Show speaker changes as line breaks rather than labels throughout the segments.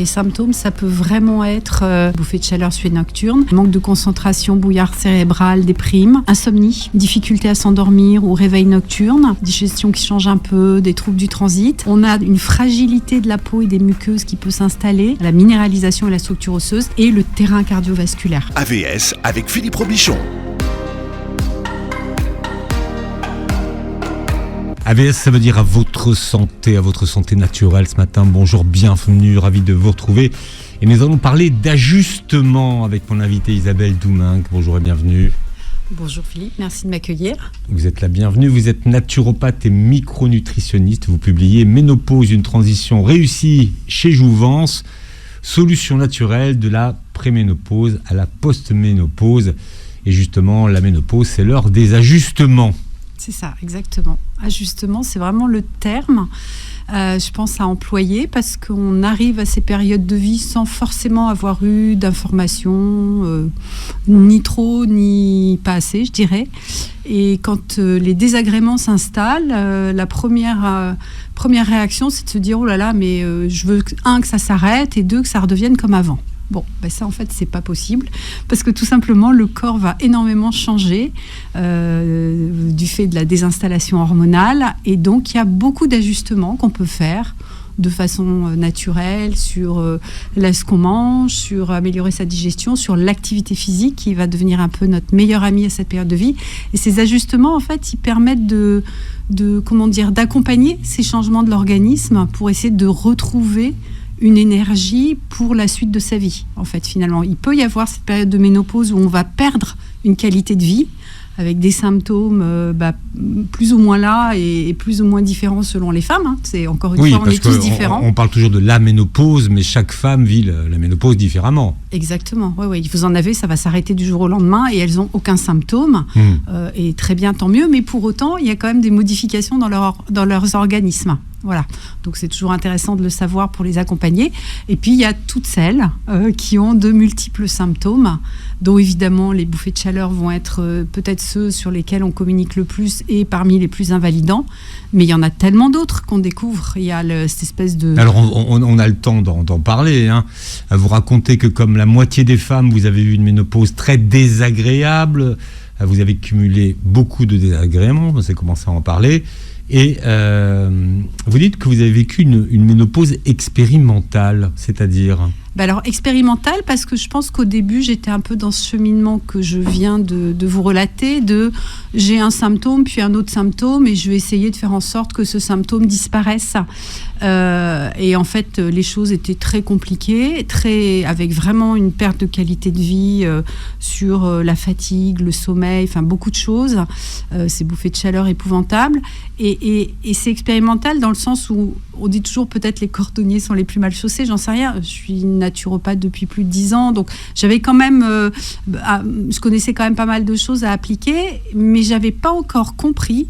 Les symptômes, ça peut vraiment être bouffée de chaleur, suée nocturne, manque de concentration, brouillard cérébral, déprime, insomnie, difficulté à s'endormir ou réveil nocturne, digestion qui change un peu, des troubles du transit. On a une fragilité de la peau et des muqueuses qui peut s'installer, la minéralisation et la structure osseuse et le terrain cardiovasculaire.
AVS avec Philippe Robichon.
AVS, ça veut dire à votre santé naturelle ce matin. Bonjour, bienvenue, ravi de vous retrouver. Et nous allons parler d'ajustement avec mon invitée Isabelle Douminc. Bonjour et bienvenue.
Bonjour Philippe, merci de m'accueillir.
Vous êtes la bienvenue, vous êtes naturopathe et micronutritionniste. Vous publiez Ménopause, une transition réussie chez Jouvence, solution naturelle de la préménopause à la post-ménopause. Et justement, la ménopause, c'est l'heure des ajustements.
C'est ça, exactement. Ajustement, c'est vraiment le terme, je pense, à employer parce qu'on arrive à ces périodes de vie sans forcément avoir eu d'informations, ni trop, ni pas assez, je dirais. Et quand les désagréments s'installent, la première réaction, c'est de se dire « Oh là là, mais je veux, que ça s'arrête et deux, que ça redevienne comme avant ». Bon, ça en fait c'est pas possible parce que tout simplement le corps va énormément changer du fait de la désinstallation hormonale et donc il y a beaucoup d'ajustements qu'on peut faire de façon naturelle sur ce qu'on mange, sur améliorer sa digestion, sur l'activité physique qui va devenir un peu notre meilleur ami à cette période de vie. Et ces ajustements en fait ils permettent d'accompagner ces changements de l'organisme pour essayer de retrouver une énergie pour la suite de sa vie, en fait, finalement. Il peut y avoir cette période de ménopause où on va perdre une qualité de vie avec des symptômes plus ou moins là et plus ou moins différents selon les femmes. Hein. C'est encore une fois, on est tous différents.
On parle toujours de la ménopause, mais chaque femme vit la ménopause différemment. Exactement.
Oui. Vous en avez, ça va s'arrêter du jour au lendemain et elles n'ont aucun symptôme. Et très bien, tant mieux. Mais pour autant, il y a quand même des modifications dans leurs organismes. Voilà, donc c'est toujours intéressant de le savoir pour les accompagner. Et puis il y a toutes celles qui ont de multiples symptômes, dont évidemment les bouffées de chaleur vont être peut-être ceux sur lesquels on communique le plus et parmi les plus invalidants. Mais il y en a tellement d'autres qu'on découvre. Il y a cette espèce de...
Alors on a le temps d'en parler. Hein. Vous racontez que comme la moitié des femmes, vous avez eu une ménopause très désagréable. Vous avez cumulé beaucoup de désagréments. On s'est commencé à en parler. Et vous dites que vous avez vécu une ménopause expérimentale, c'est-à-dire ?
Alors expérimentale parce que je pense qu'au début j'étais un peu dans ce cheminement que je viens de vous relater, j'ai un symptôme puis un autre symptôme et je vais essayer de faire en sorte que ce symptôme disparaisse. Et en fait les choses étaient très compliquées, avec vraiment une perte de qualité de vie sur la fatigue, le sommeil, enfin beaucoup de choses, ces bouffées de chaleur épouvantables et c'est expérimental dans le sens où on dit toujours peut-être les cordonniers sont les plus mal chaussés, j'en sais rien, je suis naturopathe depuis plus de 10 ans, donc j'avais quand même, je connaissais quand même pas mal de choses à appliquer, mais j'avais pas encore compris,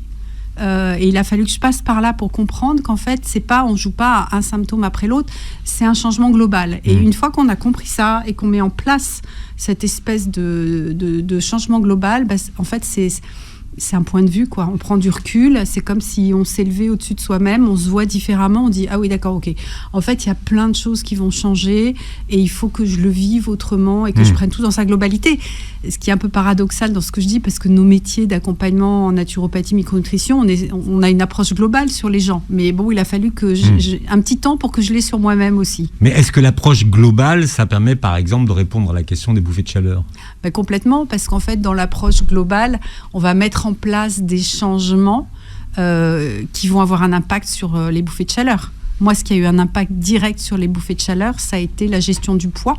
et il a fallu que je passe par là pour comprendre qu'en fait, on joue pas à un symptôme après l'autre, c'est un changement global. Et une fois qu'on a compris ça et qu'on met en place cette espèce de changement global, en fait, c'est un point de vue, quoi. On prend du recul, c'est comme si on s'élevait au-dessus de soi-même, on se voit différemment, on dit « Ah oui, d'accord, ok. » En fait, il y a plein de choses qui vont changer et il faut que je le vive autrement et que je prenne tout dans sa globalité. Ce qui est un peu paradoxal dans ce que je dis, parce que nos métiers d'accompagnement en naturopathie, micronutrition, on a une approche globale sur les gens. Mais bon, il a fallu que j'ai un petit temps pour que je l'ai sur moi-même aussi.
Mais est-ce que l'approche globale, ça permet par exemple de répondre à la question des bouffées de chaleur ?
Complètement, parce qu'en fait, dans l'approche globale, on va mettre en place des changements qui vont avoir un impact sur les bouffées de chaleur. Moi, ce qui a eu un impact direct sur les bouffées de chaleur, ça a été la gestion du poids.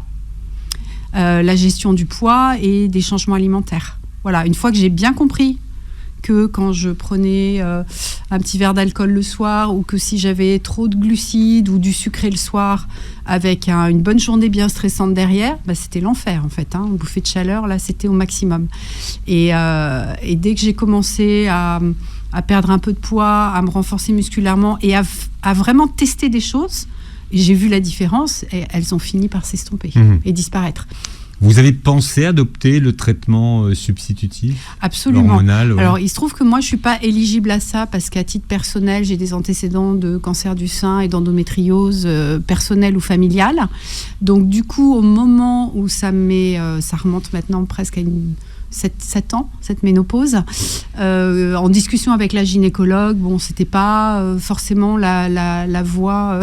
Et des changements alimentaires. Voilà, une fois que j'ai bien compris que quand je prenais un petit verre d'alcool le soir ou que si j'avais trop de glucides ou du sucré le soir avec une bonne journée bien stressante derrière, c'était l'enfer en fait. Une bouffée de chaleur, là, c'était au maximum. Et dès que j'ai commencé à perdre un peu de poids, à me renforcer musculairement et à vraiment tester des choses, j'ai vu la différence et elles ont fini par s'estomper et disparaître.
Vous avez pensé adopter le traitement substitutif
Absolument.
hormonal, ouais.
Alors, il se trouve que moi, je ne suis pas éligible à ça parce qu'à titre personnel, j'ai des antécédents de cancer du sein et d'endométriose personnelle ou familiale. Donc, du coup, au moment où ça remonte maintenant presque à 7 ans, cette ménopause, en discussion avec la gynécologue, bon, c'était pas forcément la voie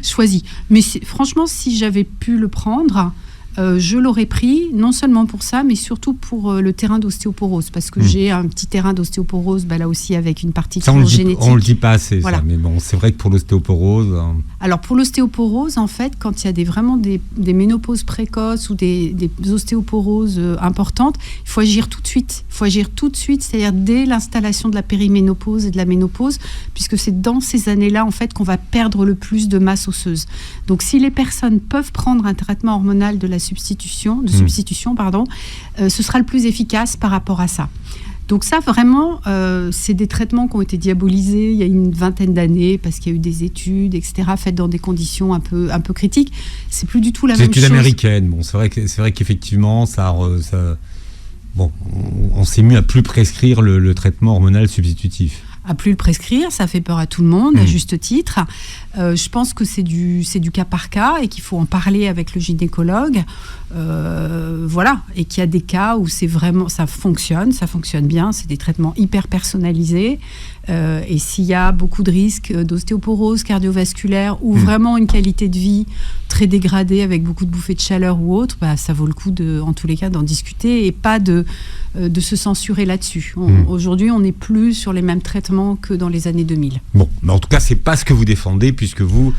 choisie. Mais franchement, si j'avais pu le prendre, je l'aurais pris, non seulement pour ça, mais surtout pour le terrain d'ostéoporose, parce que j'ai un petit terrain d'ostéoporose, là aussi avec une partie génétique.
On ne le dit pas assez,
voilà.
Ça, mais bon, c'est vrai que pour l'ostéoporose...
Alors pour l'ostéoporose, en fait, quand il y a vraiment des ménopauses précoces ou des ostéoporoses importantes, il faut agir tout de suite. Il faut agir tout de suite, c'est-à-dire dès l'installation de la périménopause et de la ménopause, puisque c'est dans ces années-là, en fait, qu'on va perdre le plus de masse osseuse. Donc si les personnes peuvent prendre un traitement hormonal de substitution, ce sera le plus efficace par rapport à ça. Donc ça, vraiment, c'est des traitements qui ont été diabolisés il y a une 20aine d'années parce qu'il y a eu des études, etc., faites dans des conditions un peu critiques. C'est plus du tout la même chose.
C'est une étude américaine. Bon, c'est vrai qu'effectivement, bon, on s'est mis à plus prescrire le traitement hormonal substitutif.
À plus le prescrire, ça fait peur à tout le monde, à juste titre. Je pense que c'est du cas par cas et qu'il faut en parler avec le gynécologue. Voilà, et qu'il y a des cas où ça fonctionne bien, c'est des traitements hyper personnalisés. Et s'il y a beaucoup de risques d'ostéoporose cardiovasculaire ou vraiment une qualité de vie très dégradée avec beaucoup de bouffées de chaleur ou autre, ça vaut le coup en tous les cas d'en discuter et pas de se censurer là-dessus. Aujourd'hui, on n'est plus sur les mêmes traitements que dans les années 2000.
Bon, mais en tout cas, c'est pas ce que vous défendez puisque vous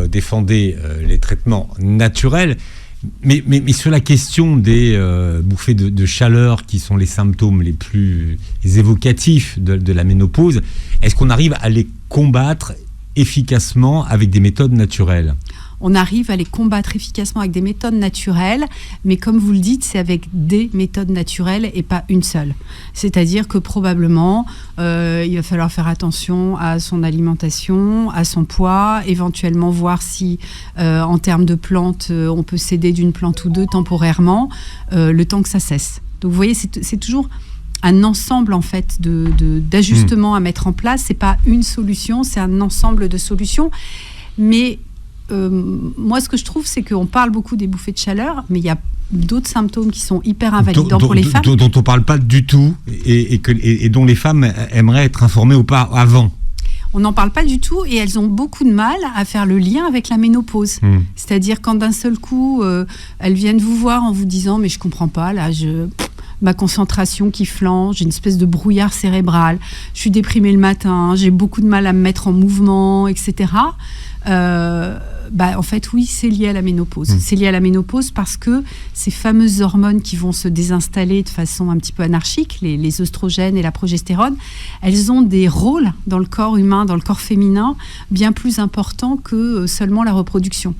défendez les traitements naturels. Mais sur la question des bouffées de chaleur qui sont les symptômes les plus évocatifs de la ménopause, est-ce qu'on arrive à les combattre efficacement avec des méthodes naturelles ?
On arrive à les combattre efficacement avec des méthodes naturelles, mais comme vous le dites, c'est avec des méthodes naturelles et pas une seule. C'est-à-dire que probablement, il va falloir faire attention à son alimentation, à son poids, éventuellement voir si, en termes de plantes, on peut s'aider d'une plante ou deux temporairement, le temps que ça cesse. Donc vous voyez, c'est toujours un ensemble en fait d'ajustements à mettre en place. C'est pas une solution, c'est un ensemble de solutions. Mais moi, ce que je trouve, c'est qu'on parle beaucoup des bouffées de chaleur, mais il y a d'autres symptômes qui sont hyper invalidants pour les femmes.
Dont on ne parle pas du tout et dont les femmes aimeraient être informées avant.
On n'en parle pas du tout et elles ont beaucoup de mal à faire le lien avec la ménopause. C'est-à-dire quand d'un seul coup, elles viennent vous voir en vous disant « mais je ne comprends pas, là, ma concentration qui flanche, j'ai une espèce de brouillard cérébral, je suis déprimée le matin, j'ai beaucoup de mal à me mettre en mouvement, etc. » En fait, oui, c'est lié à la ménopause. C'est lié à la ménopause parce que ces fameuses hormones qui vont se désinstaller de façon un petit peu anarchique, les œstrogènes et la progestérone, elles ont des rôles dans le corps humain, dans le corps féminin, bien plus importants que seulement la reproduction.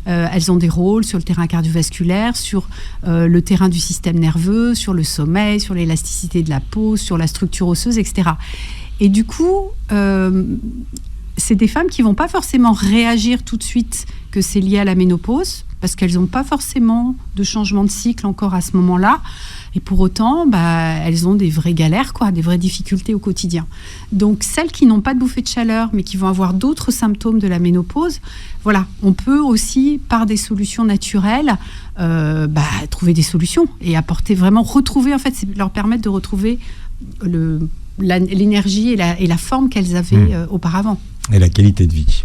Elles ont des rôles sur le terrain cardiovasculaire, sur le terrain du système nerveux, sur le sommeil, sur l'élasticité de la peau, sur la structure osseuse, etc. Et du coup, c'est des femmes qui ne vont pas forcément réagir tout de suite que c'est lié à la ménopause, parce qu'elles n'ont pas forcément de changement de cycle encore à ce moment-là. Et pour autant, elles ont des vraies galères, des vraies difficultés au quotidien. Donc, celles qui n'ont pas de bouffée de chaleur, mais qui vont avoir d'autres symptômes de la ménopause, voilà, on peut aussi, par des solutions naturelles, trouver des solutions et retrouver, en fait, leur permettre de retrouver l'énergie et la forme qu'elles avaient auparavant.
Et la qualité de vie.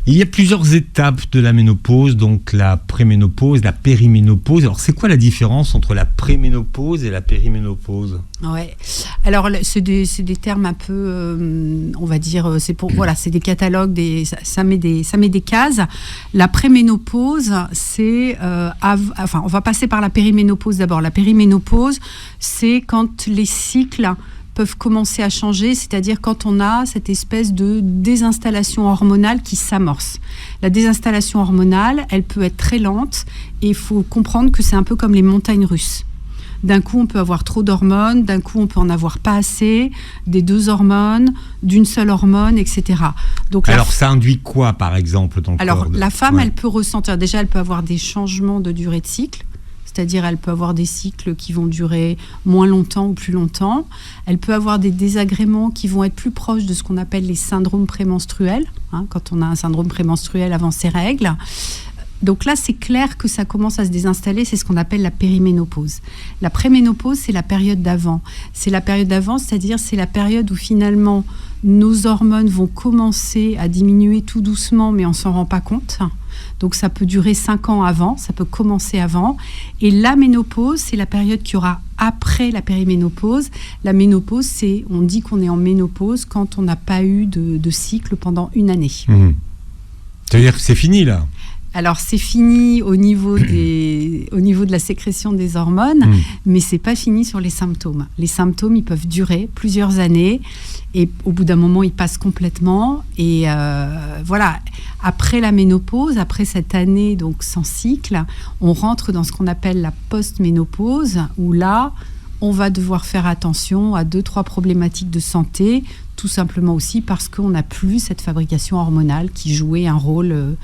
Il y a plusieurs étapes de la ménopause, donc la préménopause, la périménopause. Alors, c'est quoi la différence entre la préménopause et la périménopause ?
Ouais. Alors, c'est des termes un peu, on va dire, c'est des catalogues, ça met des cases. La préménopause, c'est, on va passer par la périménopause d'abord. La périménopause, c'est quand les cycles peuvent commencer à changer, c'est-à-dire quand on a cette espèce de désinstallation hormonale qui s'amorce. La désinstallation hormonale, elle peut être très lente et il faut comprendre que c'est un peu comme les montagnes russes. D'un coup, on peut avoir trop d'hormones, d'un coup, on peut en avoir pas assez, des 2 hormones, d'une seule hormone, etc. Donc,
alors, ça induit quoi, par exemple, dans le corps?
Alors, la femme, elle peut ressentir, déjà, elle peut avoir des changements de durée de cycle. C'est-à-dire, elle peut avoir des cycles qui vont durer moins longtemps ou plus longtemps. Elle peut avoir des désagréments qui vont être plus proches de ce qu'on appelle les syndromes prémenstruels, quand on a un syndrome prémenstruel avant ses règles. Donc là, c'est clair que ça commence à se désinstaller, c'est ce qu'on appelle la périménopause. La préménopause, c'est la période d'avant. C'est la période d'avant, c'est-à-dire c'est la période où finalement nos hormones vont commencer à diminuer tout doucement, mais on ne s'en rend pas compte. Donc ça peut durer 5 ans avant, ça peut commencer avant. Et la ménopause, c'est la période qu'il y aura après la périménopause. La ménopause, on dit qu'on est en ménopause quand on n'a pas eu de cycle pendant une année.
Ça veut dire que c'est fini là?
Alors c'est fini au niveau de la sécrétion des hormones, mais c'est pas fini sur les symptômes. Les symptômes, ils peuvent durer plusieurs années et au bout d'un moment, ils passent complètement. Et voilà, après la ménopause, après cette année donc sans cycle, on rentre dans ce qu'on appelle la post-ménopause, où là, on va devoir faire attention à 2-3 problématiques de santé, tout simplement aussi parce qu'on n'a plus cette fabrication hormonale qui jouait un rôle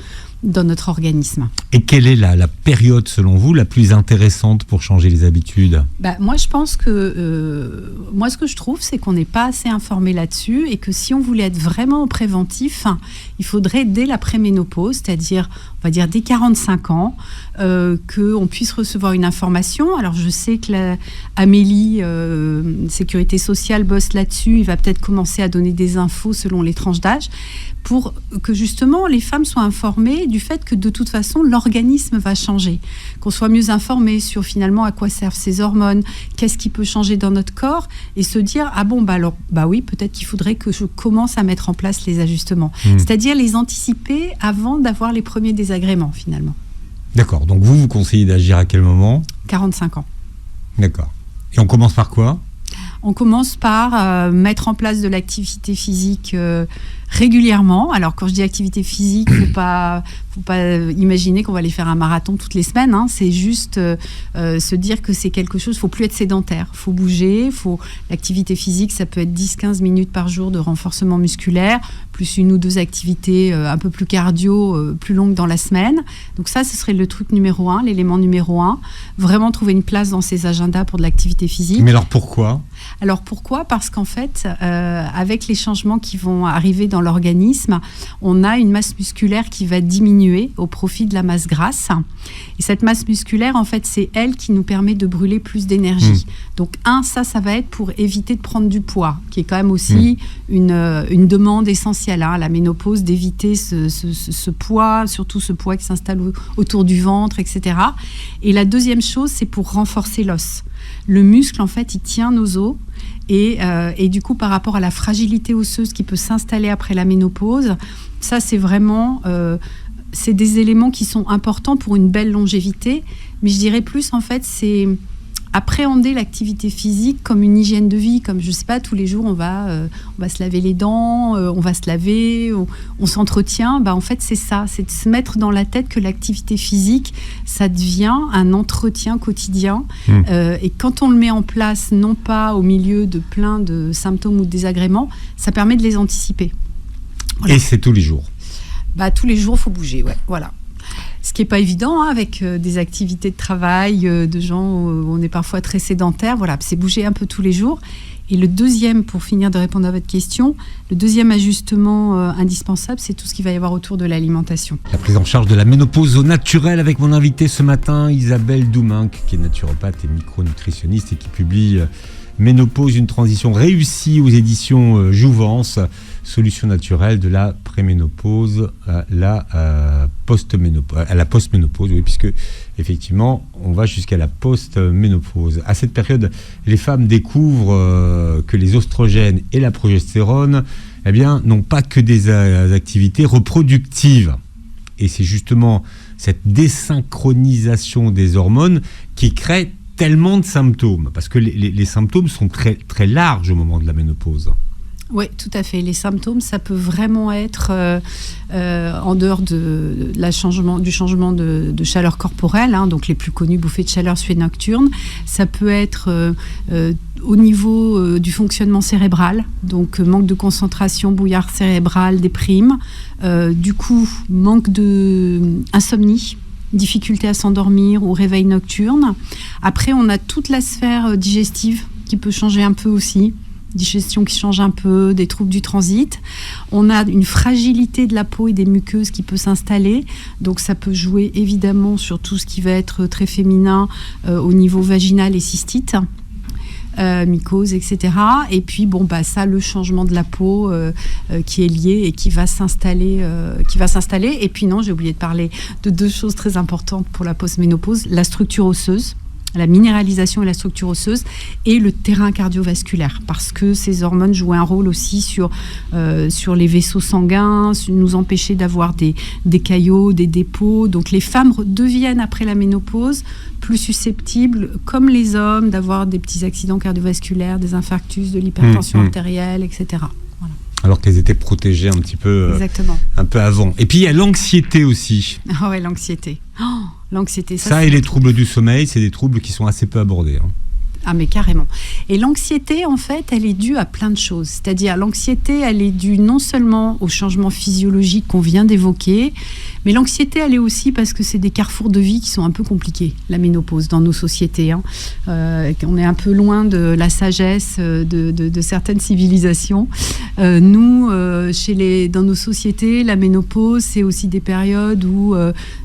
dans notre organisme.
Et quelle est la période, selon vous, la plus intéressante pour changer les habitudes?
Moi, je pense que... moi, ce que je trouve, c'est qu'on n'est pas assez informé là-dessus et que si on voulait être vraiment préventif, il faudrait, dès la préménopause, c'est-à-dire, on va dire, dès 45 ans, qu'on puisse recevoir une information. Alors, je sais que Amélie, Sécurité sociale, bosse là-dessus. Il va peut-être commencer à donner des infos selon les tranches d'âge, pour que justement les femmes soient informées du fait que de toute façon l'organisme va changer, qu'on soit mieux informé sur finalement à quoi servent ces hormones, qu'est-ce qui peut changer dans notre corps, et se dire oui, peut-être qu'il faudrait que je commence à mettre en place les ajustements, c'est-à-dire les anticiper avant d'avoir les premiers désagréments finalement.
D'accord, donc vous conseillez d'agir à quel moment?
45 ans.
D'accord. Et on commence par quoi?
On commence par mettre en place de l'activité physique régulièrement. Alors, quand je dis activité physique, faut pas imaginer qu'on va aller faire un marathon toutes les semaines. C'est juste se dire que c'est quelque chose, il ne faut plus être sédentaire. Il faut bouger. L'activité physique, ça peut être 10-15 minutes par jour de renforcement musculaire, plus 1 ou 2 activités un peu plus cardio, plus longues dans la semaine. Donc ça, ce serait le truc numéro 1, l'élément numéro 1. Vraiment trouver une place dans ses agendas pour de l'activité physique.
Mais alors pourquoi?
Parce qu'en fait, avec les changements qui vont arriver dans l'organisme, on a une masse musculaire qui va diminuer au profit de la masse grasse. Et cette masse musculaire, en fait, c'est elle qui nous permet de brûler plus d'énergie. Donc, ça va être pour éviter de prendre du poids, qui est quand même aussi une demande essentielle à la ménopause, d'éviter ce poids, surtout ce poids qui s'installe autour du ventre, etc. Et la deuxième chose, c'est pour renforcer l'os. Le muscle, en fait, il tient nos os. Et du coup, par rapport à la fragilité osseuse qui peut s'installer après la ménopause, ça, c'est vraiment... c'est des éléments qui sont importants pour une belle longévité. Mais je dirais plus, en fait, c'est appréhender l'activité physique comme une hygiène de vie, comme, je sais pas, tous les jours, on va se laver les dents, on va se laver, on s'entretient. En fait, c'est ça, c'est de se mettre dans la tête que l'activité physique, ça devient un entretien quotidien. Et quand on le met en place, non pas au milieu de plein de symptômes ou de désagréments, ça permet de les anticiper. Voilà.
Et c'est tous les jours?
Tous les jours, il faut bouger, ouais, voilà. Ce qui n'est pas évident avec des activités de travail, de gens où on est parfois très sédentaire. Voilà, c'est bouger un peu tous les jours. Et le deuxième, pour finir de répondre à votre question, le deuxième ajustement indispensable, c'est tout ce qu'il va y avoir autour de l'alimentation.
La prise en charge de la ménopause au naturel avec mon invitée ce matin, Isabelle Douminc, qui est naturopathe et micronutritionniste et qui publie Ménopause, une transition réussie aux éditions Jouvence, solution naturelle de la préménopause à la post-ménopause, oui, puisque effectivement on va jusqu'à la post-ménopause. À cette période, les femmes découvrent que les oestrogènes et la progestérone, n'ont pas que des activités reproductives. Et c'est justement cette désynchronisation des hormones qui crée tellement de symptômes, parce que les symptômes sont très, très larges au moment de la ménopause.
Oui, tout à fait. Les symptômes, ça peut vraiment être en dehors du changement de chaleur corporelle, hein, donc les plus connus, bouffées de chaleur, suée nocturne. Ça peut être au niveau du fonctionnement cérébral, donc manque de concentration, brouillard cérébral, déprime. Du coup, manque d'insomnie, difficulté à s'endormir ou réveil nocturne. Après, on a toute la sphère digestive qui peut changer un peu aussi. Digestion qui change un peu, des troubles du transit. On a une fragilité de la peau et des muqueuses qui peut s'installer. Donc ça peut jouer évidemment sur tout ce qui va être très féminin au niveau vaginal et cystite, mycose, etc. Et puis le changement de la peau qui est lié et qui va s'installer. Et puis non, j'ai oublié de parler de 2 choses très importantes pour la post-ménopause, la structure osseuse, la minéralisation et la structure osseuse, et le terrain cardiovasculaire, parce que ces hormones jouent un rôle aussi sur les vaisseaux sanguins, nous empêcher d'avoir des caillots, des dépôts. Donc les femmes deviennent après la ménopause plus susceptibles, comme les hommes, d'avoir des petits accidents cardiovasculaires, des infarctus, de l'hypertension artérielle, etc. Voilà.
Alors qu'elles étaient protégées un petit peu, un peu avant. Et puis il y a l'anxiété aussi.
Ah ouais, l'anxiété. L'anxiété,
ça et les troubles du sommeil, c'est des troubles qui sont assez peu abordés. Hein.
Ah mais carrément. Et l'anxiété, en fait, elle est due à plein de choses. C'est-à-dire, l'anxiété, elle est due non seulement au changement physiologique qu'on vient d'évoquer, mais l'anxiété, elle est aussi parce que c'est des carrefours de vie qui sont un peu compliqués, la ménopause, dans nos sociétés. Hein. On est un peu loin de la sagesse de certaines civilisations. Nous, dans nos sociétés, la ménopause, c'est aussi des périodes où,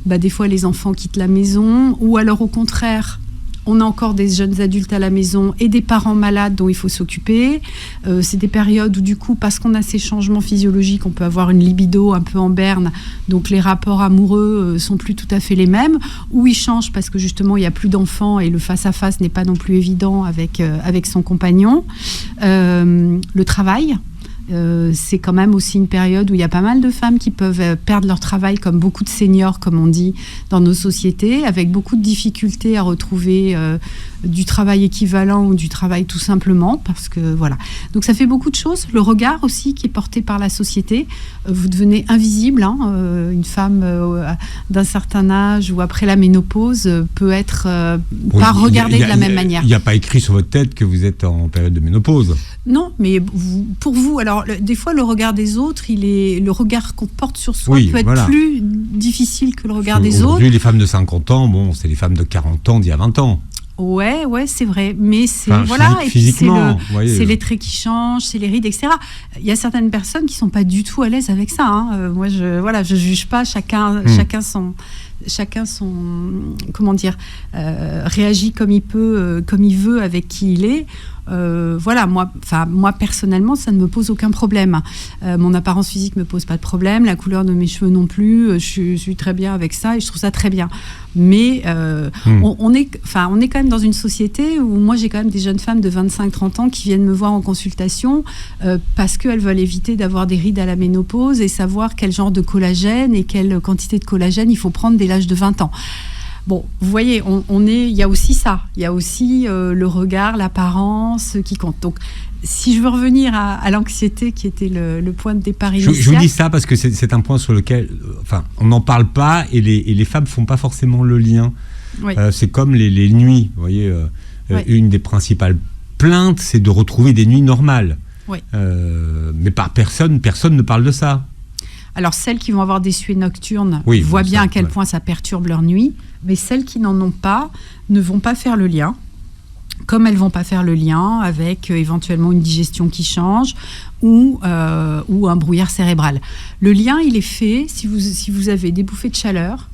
des fois, les enfants quittent la maison, ou alors au contraire, on a encore des jeunes adultes à la maison et des parents malades dont il faut s'occuper. C'est des périodes où, du coup, parce qu'on a ces changements physiologiques, on peut avoir une libido un peu en berne. Donc, les rapports amoureux sont plus tout à fait les mêmes. Ou ils changent parce que, justement, il n'y a plus d'enfants et le face-à-face n'est pas non plus évident avec son compagnon. Le travail. C'est quand même aussi une période où il y a pas mal de femmes qui peuvent perdre leur travail, comme beaucoup de seniors, comme on dit, dans nos sociétés, avec beaucoup de difficultés à retrouver du travail équivalent ou du travail tout simplement, parce que voilà. Donc ça fait beaucoup de choses. Le regard aussi qui est porté par la société. Vous devenez invisible. Hein. Une femme d'un certain âge ou après la ménopause peut être pas regardée de la même manière.
Il n'y a pas écrit sur votre tête que vous êtes en période de ménopause.
Non, mais pour vous, alors des fois le regard des autres, le regard qu'on porte sur soi peut être plus difficile que le regard des autres.
Aujourd'hui, les femmes de 50 ans, c'est les femmes de 40 ans d'il y a 20 ans.
Ouais, c'est vrai. Mais c'est
physiquement,
c'est les traits qui changent, c'est les rides, etc. Il y a certaines personnes qui sont pas du tout à l'aise avec ça. Hein. Moi, je juge pas. Chacun son comment dire, réagit comme il peut, comme il veut, avec qui il est. Moi personnellement, ça ne me pose aucun problème. Mon apparence physique me pose pas de problème, la couleur de mes cheveux non plus. Je suis très bien avec ça et je trouve ça très bien. Mais on est quand même dans une société où moi j'ai quand même des jeunes femmes de 25-30 ans qui viennent me voir en consultation parce qu'elles veulent éviter d'avoir des rides à la ménopause et savoir quel genre de collagène et quelle quantité de collagène il faut prendre dès l'âge de 20 ans. Bon, vous voyez, il y a aussi ça. Il y a aussi le regard, l'apparence qui compte. Donc, si je veux revenir à l'anxiété qui était le point de départ initial...
Je vous dis ça parce que c'est un point sur lequel... on n'en parle pas et les femmes ne font pas forcément le lien. Oui. C'est comme les nuits. Vous voyez, une des principales plaintes, c'est de retrouver des nuits normales. Oui. Mais personne ne parle de ça.
Alors, celles qui vont avoir des suées nocturnes voient bien à quel point ça perturbe leur nuit, mais celles qui n'en ont pas ne vont pas faire le lien, comme elles ne vont pas faire le lien avec éventuellement une digestion qui change ou un brouillard cérébral. Le lien, il est fait si vous avez des bouffées de chaleur,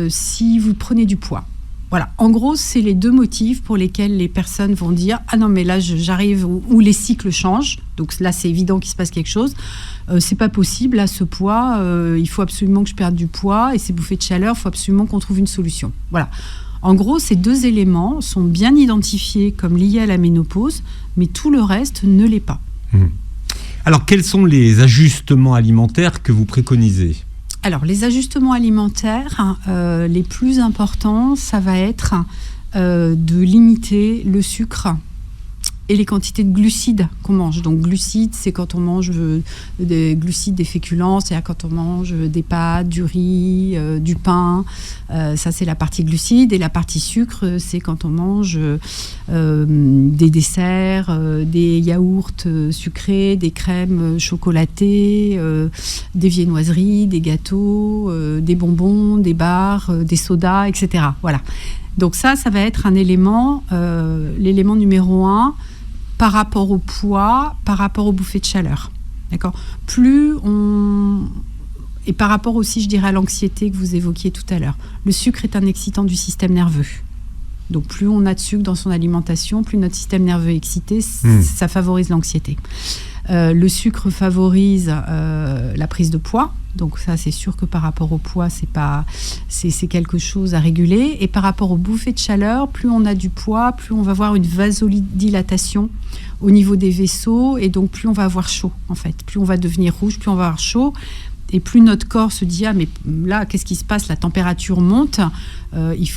si vous prenez du poids. Voilà, en gros, c'est les 2 motifs pour lesquels les personnes vont dire « Ah non, mais là, j'arrive où les cycles changent. » Donc là, c'est évident qu'il se passe quelque chose. C'est pas possible, là, ce poids, il faut absolument que je perde du poids. Et ces bouffées de chaleur, il faut absolument qu'on trouve une solution. Voilà. En gros, ces 2 éléments sont bien identifiés comme liés à la ménopause, mais tout le reste ne l'est pas.
Alors, quels sont les ajustements alimentaires que vous préconisez ?
Alors, les ajustements alimentaires, les plus importants, ça va être de limiter le sucre et les quantités de glucides qu'on mange. Donc glucides, c'est quand on mange des glucides, des féculents, c'est-à-dire quand on mange des pâtes, du riz, du pain. Ça, c'est la partie glucides. Et la partie sucre, c'est quand on mange des desserts, des yaourts sucrés, des crèmes chocolatées, des viennoiseries, des gâteaux, des bonbons, des bars, des sodas, etc. Voilà. Donc ça va être un élément, l'élément numéro 1, par rapport au poids, par rapport aux bouffées de chaleur. D'accord ? Et par rapport aussi, je dirais, à l'anxiété que vous évoquiez tout à l'heure. Le sucre est un excitant du système nerveux. Donc plus on a de sucre dans son alimentation, plus notre système nerveux est excité, ça favorise l'anxiété. Le sucre favorise la prise de poids. Donc ça, c'est sûr que par rapport au poids, c'est quelque chose à réguler. Et par rapport aux bouffées de chaleur, plus on a du poids, plus on va avoir une vasodilatation au niveau des vaisseaux. Et donc, plus on va avoir chaud, en fait. Plus on va devenir rouge, plus on va avoir chaud. Et plus notre corps se dit « Ah, mais là, qu'est-ce qui se passe ? La température monte,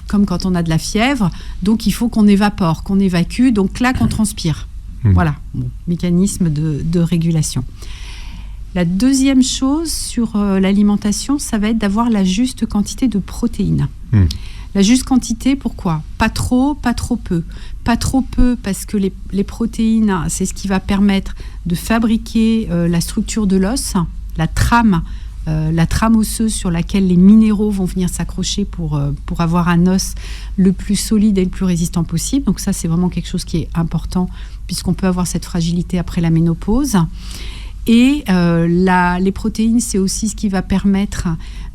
comme quand on a de la fièvre. Donc, il faut qu'on évapore, qu'on évacue. Donc là, qu'on transpire. » Voilà, mécanisme de régulation. La deuxième chose sur l'alimentation, ça va être d'avoir la juste quantité de protéines. La juste quantité, pourquoi ? Pas trop peu. Pas trop peu parce que les protéines, c'est ce qui va permettre de fabriquer la structure de l'os, la trame osseuse sur laquelle les minéraux vont venir s'accrocher pour avoir un os le plus solide et le plus résistant possible. Donc ça, c'est vraiment quelque chose qui est important puisqu'on peut avoir cette fragilité après la ménopause. Et les protéines, c'est aussi ce qui va permettre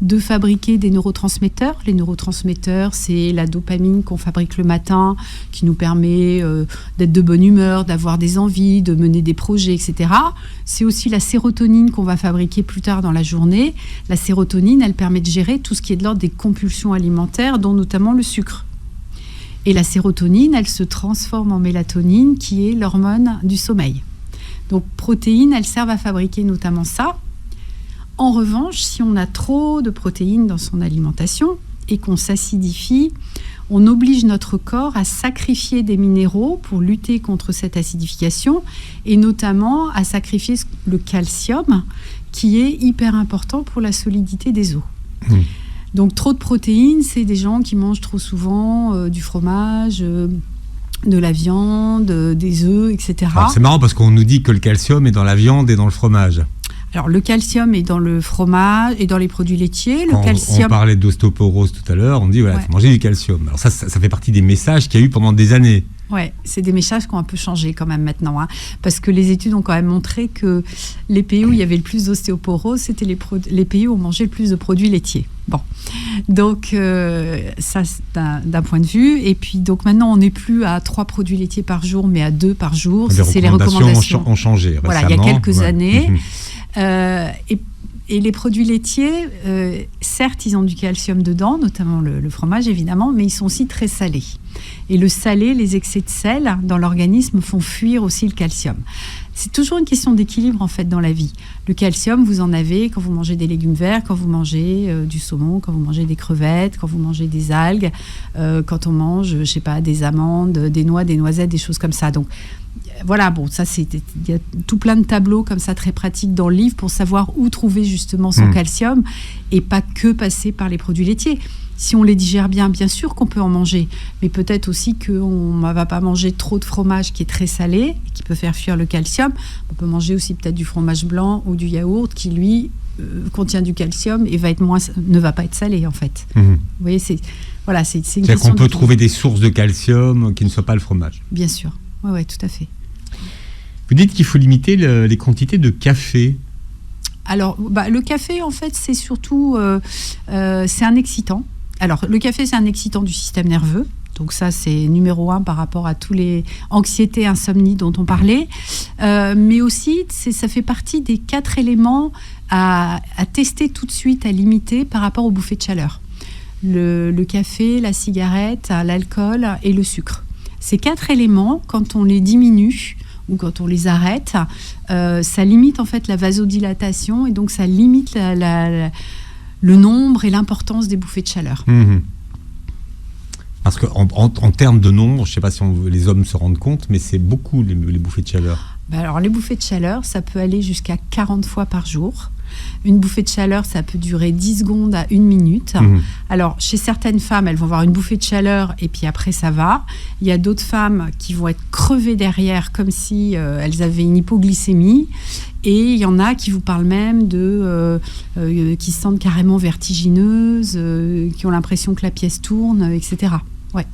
de fabriquer des neurotransmetteurs. Les neurotransmetteurs, c'est la dopamine qu'on fabrique le matin, qui nous permet d'être de bonne humeur, d'avoir des envies, de mener des projets, etc. C'est aussi la sérotonine qu'on va fabriquer plus tard dans la journée. La sérotonine, elle permet de gérer tout ce qui est de l'ordre des compulsions alimentaires, dont notamment le sucre. Et la sérotonine, elle se transforme en mélatonine, qui est l'hormone du sommeil. Donc, protéines, elles servent à fabriquer notamment ça. En revanche, si on a trop de protéines dans son alimentation et qu'on s'acidifie, on oblige notre corps à sacrifier des minéraux pour lutter contre cette acidification et notamment à sacrifier le calcium qui est hyper important pour la solidité des os. Donc, trop de protéines, c'est des gens qui mangent trop souvent du fromage, de la viande, des œufs, etc.
Alors, c'est marrant parce qu'on nous dit que le calcium est dans la viande et dans le fromage.
Alors, le calcium est dans le fromage et dans les produits laitiers.
On parlait d'ostéoporose tout à l'heure, on dit voilà, faut manger du calcium. Alors ça fait partie des messages qu'il y a eu pendant des années.
Oui, c'est des messages qui ont un peu changé quand même maintenant, parce que les études ont quand même montré que les pays où il y avait le plus d'ostéoporose, c'était les pays où on mangeait le plus de produits laitiers. Bon, donc ça c'est d'un point de vue. Et puis donc maintenant on n'est plus à 3 produits laitiers par jour, mais à 2 par jour.
C'est les recommandations ont changé récemment.
Voilà, il y a quelques années. Et les produits laitiers, certes, ils ont du calcium dedans, notamment le fromage, évidemment, mais ils sont aussi très salés. Et le salé, les excès de sel dans l'organisme font fuir aussi le calcium. C'est toujours une question d'équilibre, en fait, dans la vie. Le calcium, vous en avez quand vous mangez des légumes verts, quand vous mangez du saumon, quand vous mangez des crevettes, quand vous mangez des algues, quand on mange, je sais pas, des amandes, des noix, des noisettes, des choses comme ça. Donc, voilà, bon, ça, il y a tout plein de tableaux comme ça très pratiques dans le livre pour savoir où trouver justement son calcium et pas que passer par les produits laitiers. Si on les digère bien sûr qu'on peut en manger, mais peut-être aussi qu'on ne va pas manger trop de fromage qui est très salé, qui peut faire fuir le calcium. On peut manger aussi peut-être du fromage blanc ou du yaourt qui, lui, contient du calcium et ne va pas être salé, en fait. Vous voyez, c'est une question.
C'est-à-dire qu'on peut trouver des sources de calcium qui ne soient pas le fromage.
Bien sûr, oui, tout à fait.
Vous dites qu'il faut limiter les quantités de café.
Alors, le café, en fait, c'est surtout c'est un excitant. Alors, le café, c'est un excitant du système nerveux. Donc ça, c'est numéro 1 par rapport à tous les anxiétés, insomnies dont on parlait. Mais aussi, ça fait partie des 4 éléments à tester tout de suite, à limiter par rapport aux bouffées de chaleur. Le café, la cigarette, l'alcool et le sucre. Ces 4 éléments, quand on les diminue ou quand on les arrête, ça limite en fait la vasodilatation et donc ça limite le nombre et l'importance des bouffées de chaleur.
Parce qu'en termes de nombre, je ne sais pas si les hommes se rendent compte, mais c'est beaucoup les bouffées de chaleur.
Alors, les bouffées de chaleur, ça peut aller jusqu'à 40 fois par jour. Une bouffée de chaleur, ça peut durer 10 secondes à 1 minute. Alors, chez certaines femmes, elles vont avoir une bouffée de chaleur et puis après, ça va. Il y a d'autres femmes qui vont être crevées derrière comme si elles avaient une hypoglycémie. Et il y en a qui vous parlent même qui se sentent carrément vertigineuses, qui ont l'impression que la pièce tourne, etc. Ouais.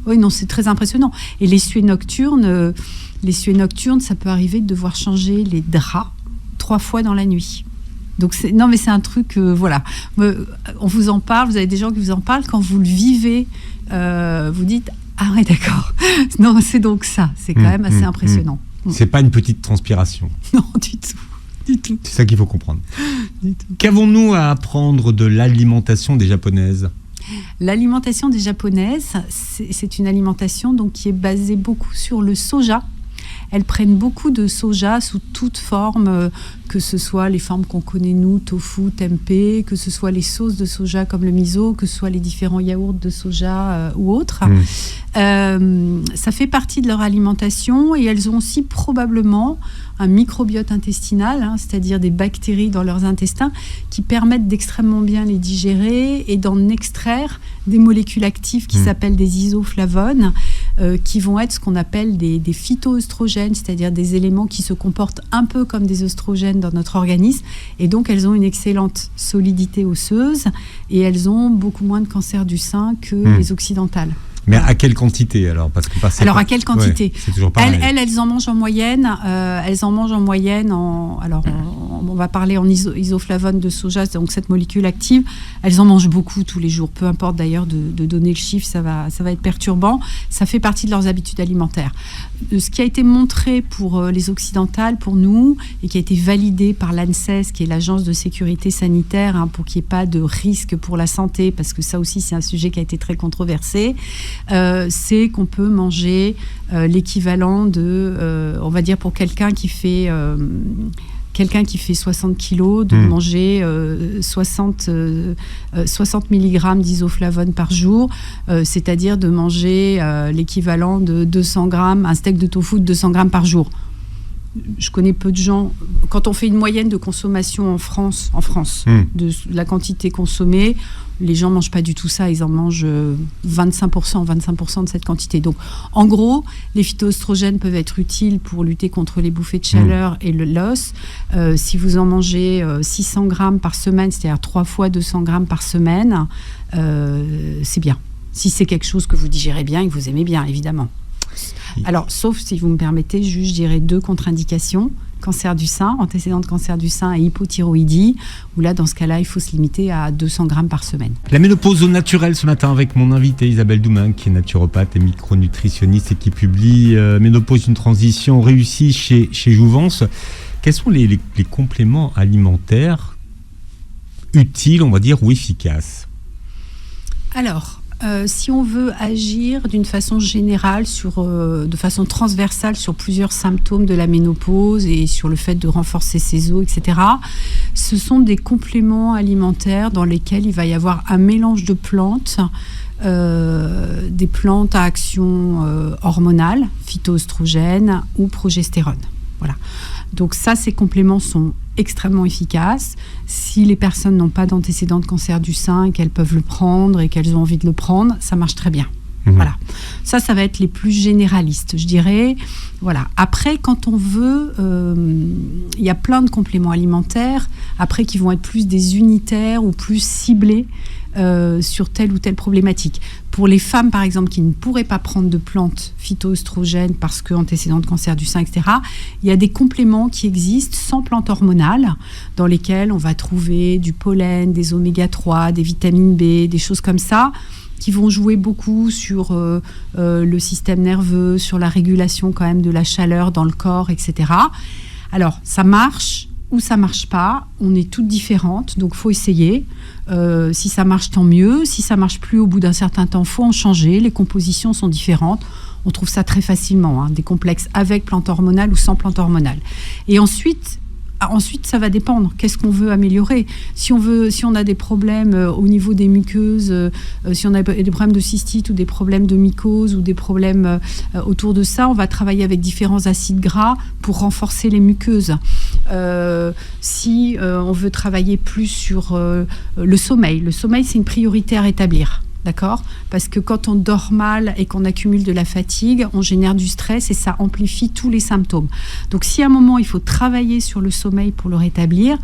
Oui, non, c'est très impressionnant. Et les suées nocturnes, ça peut arriver de devoir changer les draps 3 fois dans la nuit. Donc c'est un truc, voilà. On vous en parle, vous avez des gens qui vous en parlent. Quand vous le vivez, vous dites « Ah ouais, d'accord. » Non, c'est donc ça. C'est quand même assez impressionnant.
C'est pas une petite transpiration.
Non, du tout.
C'est ça qu'il faut comprendre. Qu'avons-nous à apprendre de l'alimentation des Japonaises ?
L'alimentation des Japonaises, c'est une alimentation donc, qui est basée beaucoup sur le soja. Elles prennent beaucoup de soja sous toute forme, que ce soit les formes qu'on connaît nous, tofu, tempeh, que ce soit les sauces de soja comme le miso, que ce soit les différents yaourts de soja ou autres. Ça fait partie de leur alimentation et elles ont aussi probablement un microbiote intestinal, c'est-à-dire des bactéries dans leurs intestins qui permettent d'extrêmement bien les digérer et d'en extraire des molécules actives qui s'appellent des isoflavones, qui vont être ce qu'on appelle des phytoœstrogènes, c'est-à-dire des éléments qui se comportent un peu comme des œstrogènes dans notre organisme. Et donc, elles ont une excellente solidité osseuse et elles ont beaucoup moins de cancer du sein que les occidentales.
Mais à quelle quantité alors ?
À quelle quantité ?
Ouais, c'est toujours pareil.
Elles en mangent en moyenne. On va parler en isoflavone de soja, donc cette molécule active. Elles en mangent beaucoup tous les jours. Peu importe d'ailleurs de donner le chiffre, ça va être perturbant. Ça fait partie de leurs habitudes alimentaires. Ce qui a été montré pour les occidentales, pour nous, et qui a été validé par l'ANSES, qui est l'agence de sécurité sanitaire, pour qu'il n'y ait pas de risque pour la santé, parce que ça aussi c'est un sujet qui a été très controversé. C'est qu'on peut manger l'équivalent de, on va dire pour quelqu'un qui fait 60 kilos, de manger 60 mg d'isoflavone par jour, c'est-à-dire de manger l'équivalent de 200 grammes, un steak de tofu de 200 grammes par jour. Je connais peu de gens. Quand on fait une moyenne de consommation en France, de la quantité consommée, les gens ne mangent pas du tout ça. Ils en mangent 25% de cette quantité. Donc, en gros, les phytoœstrogènes peuvent être utiles pour lutter contre les bouffées de chaleur et l'os. Si vous en mangez 600 grammes par semaine, c'est-à-dire 3 fois 200 grammes par semaine, c'est bien. Si c'est quelque chose que vous digérez bien et que vous aimez bien, évidemment. Alors, sauf si vous me permettez, je dirais 2 contre-indications. Cancer du sein, antécédent de cancer du sein et hypothyroïdie, où là, dans ce cas-là, il faut se limiter à 200 grammes par semaine.
La ménopause au naturel ce matin avec mon invitée Isabelle Doumain, qui est naturopathe et micronutritionniste et qui publie Ménopause, une transition réussie chez Jouvence. Quels sont les compléments alimentaires utiles, on va dire, ou efficaces ?
Alors, si on veut agir d'une façon générale, de façon transversale sur plusieurs symptômes de la ménopause et sur le fait de renforcer ses os, etc., ce sont des compléments alimentaires dans lesquels il va y avoir un mélange de plantes, des plantes à action hormonale, phytoœstrogène ou progestérone. Voilà. Donc ça, ces compléments sont extrêmement efficaces. Si les personnes n'ont pas d'antécédent de cancer du sein et qu'elles peuvent le prendre et qu'elles ont envie de le prendre, ça marche très bien. Voilà. Ça va être les plus généralistes, je dirais. Voilà. Après, quand on veut, il y a plein de compléments alimentaires, après qui vont être plus des unitaires ou plus ciblés sur telle ou telle problématique. Pour les femmes, par exemple, qui ne pourraient pas prendre de plantes phytoœstrogènes parce qu'antécédent de cancer du sein, etc., il y a des compléments qui existent sans plantes hormonales, dans lesquels on va trouver du pollen, des oméga 3, des vitamines B, des choses comme ça, qui vont jouer beaucoup sur le système nerveux, sur la régulation quand même de la chaleur dans le corps, etc. Alors, ça marche ou ça marche pas, on est toutes différentes, donc faut essayer. Si ça marche, tant mieux. Si ça marche plus au bout d'un certain temps, faut en changer. Les compositions sont différentes. On trouve ça très facilement, des complexes avec plante hormonale ou sans plante hormonale. Et ensuite, ensuite, ça va dépendre. Qu'est-ce qu'on veut améliorer ? Si on a des problèmes au niveau des muqueuses, si on a des problèmes de cystite ou des problèmes de mycose ou des problèmes autour de ça, on va travailler avec différents acides gras pour renforcer les muqueuses. Si on veut travailler plus sur le sommeil, c'est une priorité à rétablir. D'accord ? Parce que quand on dort mal et qu'on accumule de la fatigue, on génère du stress et ça amplifie tous les symptômes. Donc si à un moment il faut travailler sur le sommeil pour le rétablir,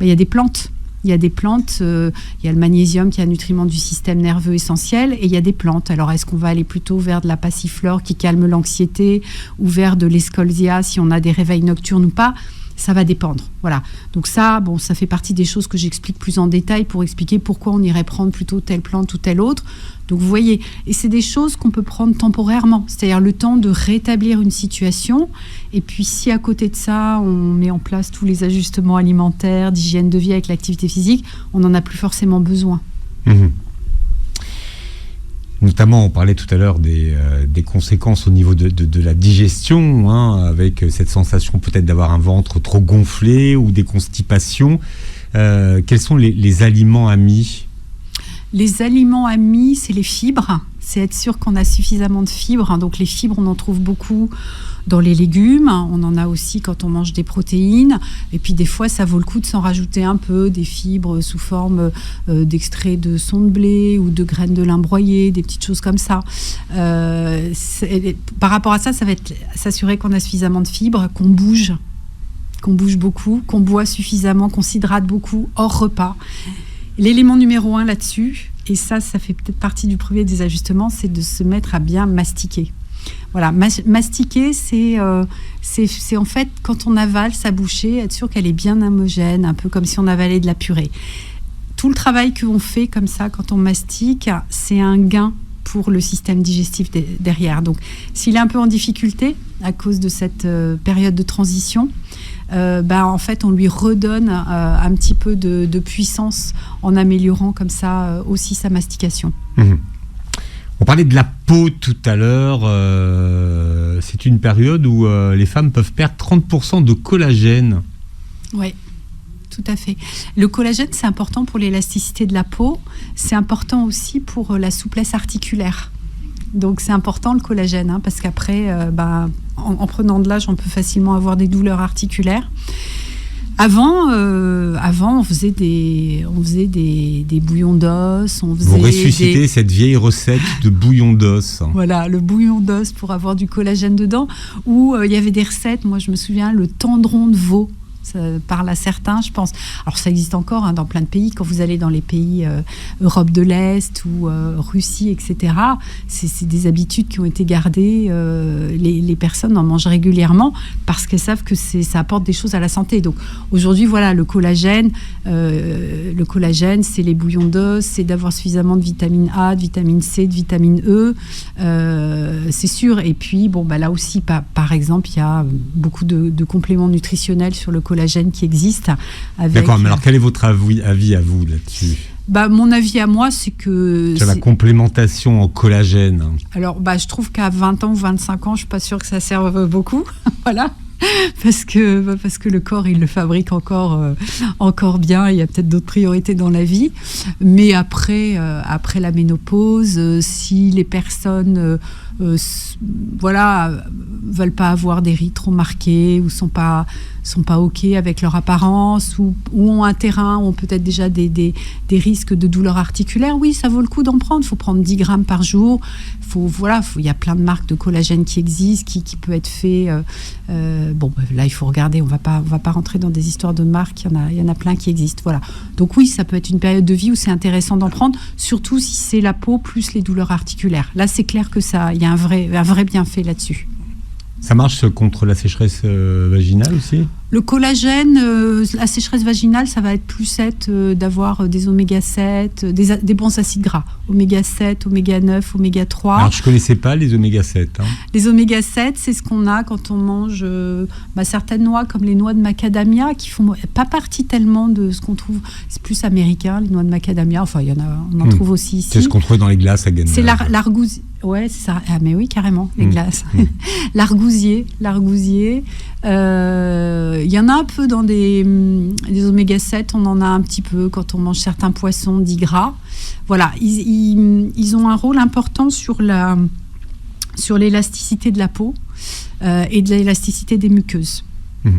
il y a des plantes. Il y a des plantes, il y a le magnésium qui est un nutriment du système nerveux essentiel et il y a des plantes. Alors est-ce qu'on va aller plutôt vers de la passiflore qui calme l'anxiété ou vers de l'escolzia si on a des réveils nocturnes ou pas ? Ça va dépendre. Voilà. Donc ça fait partie des choses que j'explique plus en détail pour expliquer pourquoi on irait prendre plutôt telle plante ou telle autre. Donc vous voyez, et c'est des choses qu'on peut prendre temporairement, c'est-à-dire le temps de rétablir une situation. Et puis si à côté de ça, on met en place tous les ajustements alimentaires, d'hygiène de vie avec l'activité physique, on n'en a plus forcément besoin.
Mmh. Notamment, on parlait tout à l'heure des conséquences au niveau de la digestion, avec cette sensation peut-être d'avoir un ventre trop gonflé ou des constipations. Quels sont les aliments amis ?
Les aliments amis, c'est les fibres. C'est être sûr qu'on a suffisamment de fibres. Donc les fibres, on en trouve beaucoup dans les légumes. On en a aussi quand on mange des protéines. Et puis des fois, ça vaut le coup de s'en rajouter un peu, des fibres sous forme d'extrait de son de blé ou de graines de lin broyées, des petites choses comme ça. Par rapport à ça, ça va être s'assurer qu'on a suffisamment de fibres, qu'on bouge beaucoup, qu'on boit suffisamment, qu'on s'hydrate beaucoup hors repas. L'élément numéro 1 là-dessus, et ça fait peut-être partie du premier des ajustements, c'est de se mettre à bien mastiquer. Voilà, mastiquer, c'est en fait, quand on avale sa bouchée, être sûr qu'elle est bien homogène, un peu comme si on avalait de la purée. Tout le travail qu'on fait comme ça, quand on mastique, c'est un gain pour le système digestif derrière. Donc, s'il est un peu en difficulté à cause de cette période de transition, en fait, on lui redonne un petit peu de puissance en améliorant comme ça aussi sa mastication.
Mmh. On parlait de la peau tout à l'heure. C'est une période où les femmes peuvent perdre 30% de collagène.
Oui. Tout à fait. Le collagène, c'est important pour l'élasticité de la peau. C'est important aussi pour la souplesse articulaire. Donc, c'est important le collagène, parce qu'après, en prenant de l'âge, on peut facilement avoir des douleurs articulaires. Avant, on faisait des bouillons d'os.
Vous ressuscitez cette vieille recette de bouillon d'os.
Voilà, le bouillon d'os pour avoir du collagène dedans. Ou il y avait des recettes, moi je me souviens, le tendron de veau. Ça parle à certains, je pense. Alors ça existe encore dans plein de pays. Quand vous allez dans les pays Europe de l'Est ou Russie, etc., c'est des habitudes qui ont été gardées. Les personnes en mangent régulièrement parce qu'elles savent que ça apporte des choses à la santé. Donc aujourd'hui, voilà, le collagène, c'est les bouillons d'os, c'est d'avoir suffisamment de vitamine A, de vitamine C, de vitamine E, c'est sûr. Et puis, là aussi, par exemple, il y a beaucoup de compléments nutritionnels sur le collagène qui existe.
D'accord, mais alors quel est votre avis à vous là-dessus ?
Mon avis à moi, c'est que...
Sur la complémentation en collagène.
Alors, je trouve qu'à 20 ans ou 25 ans, je ne suis pas sûre que ça serve beaucoup. Voilà. Parce que le corps, il le fabrique encore bien. Il y a peut-être d'autres priorités dans la vie. Mais après la ménopause, si les personnes veulent pas avoir des rides trop marquées ou sont pas OK avec leur apparence ou ont un terrain où ont peut-être déjà des risques de douleurs articulaires, oui, ça vaut le coup d'en prendre. Il faut prendre 10 grammes par jour. Il y a plein de marques de collagène qui existent, qui peut être fait. Là, il faut regarder. On va pas rentrer dans des histoires de marques. Il y en a plein qui existent. Voilà. Donc oui, ça peut être une période de vie où c'est intéressant d'en prendre, surtout si c'est la peau plus les douleurs articulaires. Là, c'est clair que il y a un vrai bienfait là-dessus.
Ça marche contre la sécheresse vaginale aussi ?
Le collagène, la sécheresse vaginale, ça va être plus d'avoir des oméga 7, des bons acides gras. Oméga 7, oméga 9, oméga 3.
Alors, je ne connaissais pas les oméga 7.
Les oméga 7, c'est ce qu'on a quand on mange certaines noix, comme les noix de macadamia, qui font pas partie tellement de ce qu'on trouve. C'est plus américain, les noix de macadamia. Enfin, on en trouve aussi ici.
C'est ce qu'on trouve dans les glaces à Gann.
C'est l'argousier. Ouais, c'est ça. Ah, mais oui, carrément, les glaces. L'argousier. Il y en a un peu dans des oméga 7, on en a un petit peu quand on mange certains poissons dits gras. Voilà, ils ont un rôle important sur l'élasticité de la peau et de l'élasticité des muqueuses.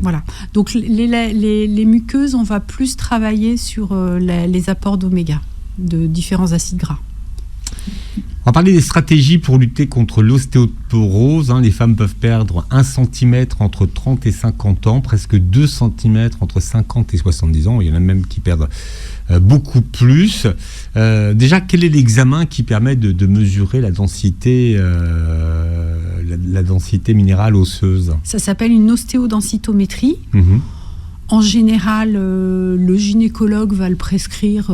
Voilà. Donc les muqueuses, on va plus travailler sur les apports d'oméga, de différents acides gras.
On va parler des stratégies pour lutter contre l'ostéoporose. Les femmes peuvent perdre 1 cm entre 30 et 50 ans, presque 2 cm entre 50 et 70 ans. Il y en a même qui perdent beaucoup plus. Déjà, quel est l'examen qui permet de mesurer la densité minérale osseuse ?
Ça s'appelle une ostéodensitométrie. En général, le gynécologue va le prescrire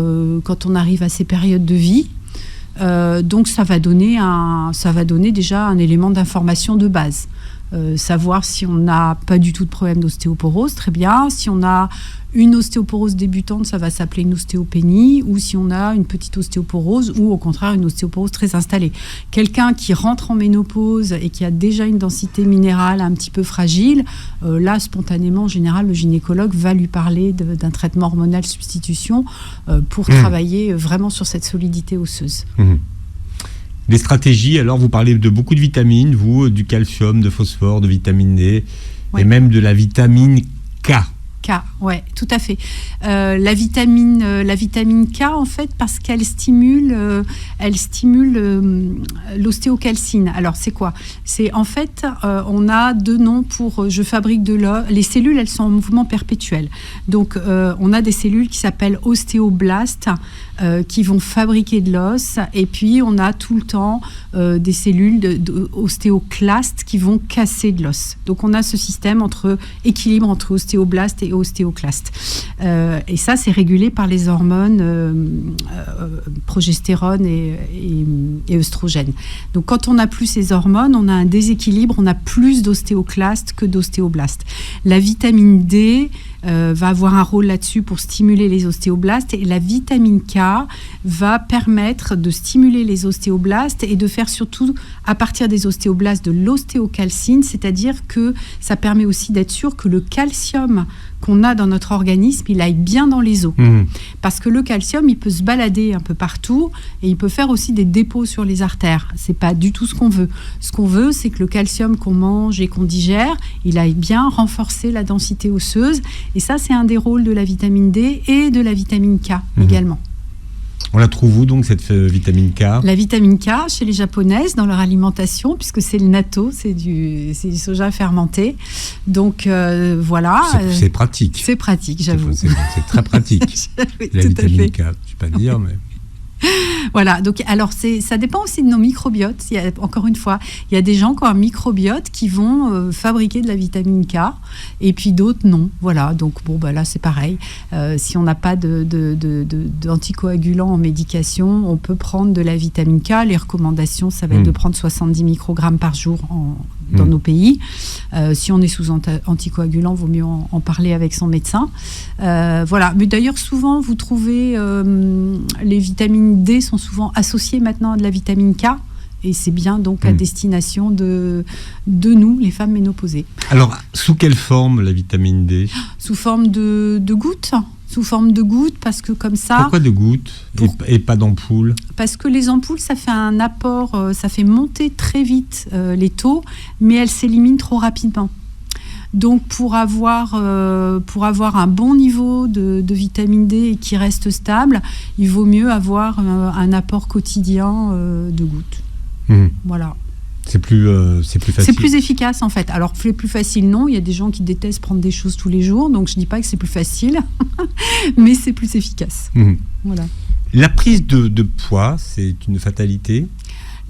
quand on arrive à ces périodes de vie. Donc ça va donner déjà un élément d'information de base. Savoir si on n'a pas du tout de problème d'ostéoporose, très bien. Si on a une ostéoporose débutante, ça va s'appeler une ostéopénie, ou si on a une petite ostéoporose, ou au contraire une ostéoporose très installée. Quelqu'un qui rentre en ménopause et qui a déjà une densité minérale un petit peu fragile, là, spontanément, en général, le gynécologue va lui parler d'un traitement hormonal substitution pour travailler vraiment sur cette solidité osseuse.
Les stratégies, alors vous parlez de beaucoup de vitamines, du calcium, de phosphore, de vitamine D, et même de la vitamine K.
Ouais, tout à fait. La vitamine K, en fait, parce qu'elle stimule l'ostéocalcine. Alors, c'est quoi ? C'est en fait, on a 2 noms pour je fabrique de l'os. Les cellules, elles sont en mouvement perpétuel. Donc, on a des cellules qui s'appellent ostéoblastes, qui vont fabriquer de l'os, et puis on a tout le temps des cellules ostéoclastes qui vont casser de l'os. Donc, on a ce système équilibre entre ostéoblastes et ostéoclastes. Et ça, c'est régulé par les hormones progestérone et œstrogène. Donc, quand on n'a plus ces hormones, on a un déséquilibre, on a plus d'ostéoclastes que d'ostéoblastes. La vitamine D va avoir un rôle là-dessus pour stimuler les ostéoblastes, et la vitamine K va permettre de stimuler les ostéoblastes et de faire surtout à partir des ostéoblastes de l'ostéocalcine, c'est-à-dire que ça permet aussi d'être sûr que le calcium qu'on a dans notre organisme, il aille bien dans les os. Parce que le calcium, il peut se balader un peu partout et il peut faire aussi des dépôts sur les artères. C'est pas du tout ce qu'on veut. Ce qu'on veut, c'est que le calcium qu'on mange et qu'on digère, il aille bien renforcer la densité osseuse. Et ça, c'est un des rôles de la vitamine D et de la vitamine K également.
On la trouve où donc, cette vitamine K ?
La vitamine K, chez les Japonaises, dans leur alimentation, puisque c'est le natto, c'est du soja fermenté. Donc voilà.
C'est pratique.
C'est pratique, j'avoue.
C'est très pratique.
Oui,
la
tout
vitamine
à fait.
K, je ne sais pas dire, mais...
Voilà, donc alors ça dépend aussi de nos microbiotes. Encore une fois, il y a des gens qui ont un microbiote qui vont fabriquer de la vitamine K, et puis d'autres non. Voilà, donc là c'est pareil. Si on n'a pas d'anticoagulants en médication, on peut prendre de la vitamine K. Les recommandations, ça va être de prendre 70 microgrammes par jour dans nos pays. Si on est sous anticoagulant, vaut mieux en parler avec son médecin. Voilà, mais d'ailleurs souvent vous trouvez les vitamines D sont souvent associées maintenant à de la vitamine K, et c'est bien donc à destination de nous, les femmes ménopausées.
Alors, sous quelle forme la vitamine D ?
Sous forme de gouttes. Sous forme de gouttes, parce que comme ça...
Pourquoi de gouttes et pas d'ampoules ?
Parce que les ampoules, ça fait un apport, ça fait monter très vite les taux, mais elles s'éliminent trop rapidement. Donc pour avoir un bon niveau de vitamine D et qui reste stable, il vaut mieux avoir un apport quotidien de gouttes. Voilà.
C'est plus facile.
C'est plus efficace en fait. Alors plus facile non, il y a des gens qui détestent prendre des choses tous les jours, donc je dis pas que c'est plus facile, mais c'est plus efficace. Voilà.
La prise de poids, c'est une fatalité ?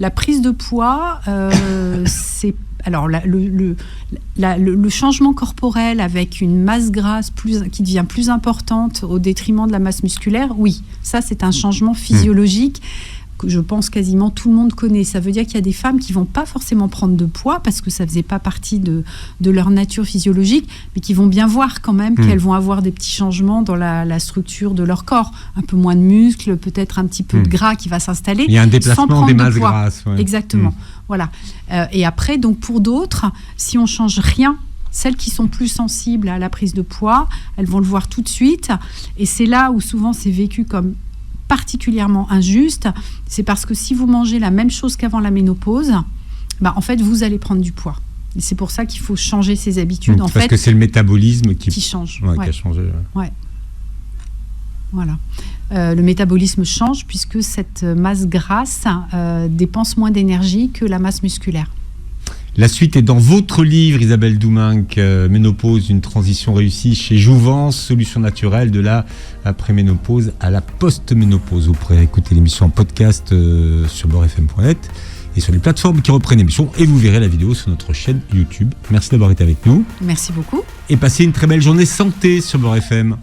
La prise de poids, c'est... Alors, le changement corporel avec une masse grasse qui devient plus importante au détriment de la masse musculaire, oui, ça c'est un changement physiologique que je pense quasiment tout le monde connaît. Ça veut dire qu'il y a des femmes qui vont pas forcément prendre de poids parce que ça faisait pas partie de leur nature physiologique, mais qui vont bien voir quand même qu'elles vont avoir des petits changements dans la structure de leur corps. Un peu moins de muscles, peut-être un petit peu de gras qui va s'installer.
Il y a un déplacement des masses grasses. Ouais.
Exactement. Voilà. Et après, donc pour d'autres, si on change rien, celles qui sont plus sensibles à la prise de poids, elles vont le voir tout de suite. Et c'est là où souvent c'est vécu comme particulièrement injuste. C'est parce que si vous mangez la même chose qu'avant la ménopause, en fait, vous allez prendre du poids. Et c'est pour ça qu'il faut changer ses habitudes.
Parce que c'est le métabolisme qui
change.
Qui a changé.
Ouais. Voilà. Le métabolisme change puisque cette masse grasse dépense moins d'énergie que la masse musculaire.
La suite est dans votre livre, Isabelle Douminc, Ménopause, une transition réussie chez Jouvence, solution naturelle de la préménopause à la post-ménopause. Vous pourrez écouter l'émission en podcast sur beurrefm.net et sur les plateformes qui reprennent l'émission, et vous verrez la vidéo sur notre chaîne YouTube. Merci d'avoir été avec nous.
Merci beaucoup.
Et passez une très belle journée santé sur Beurre FM.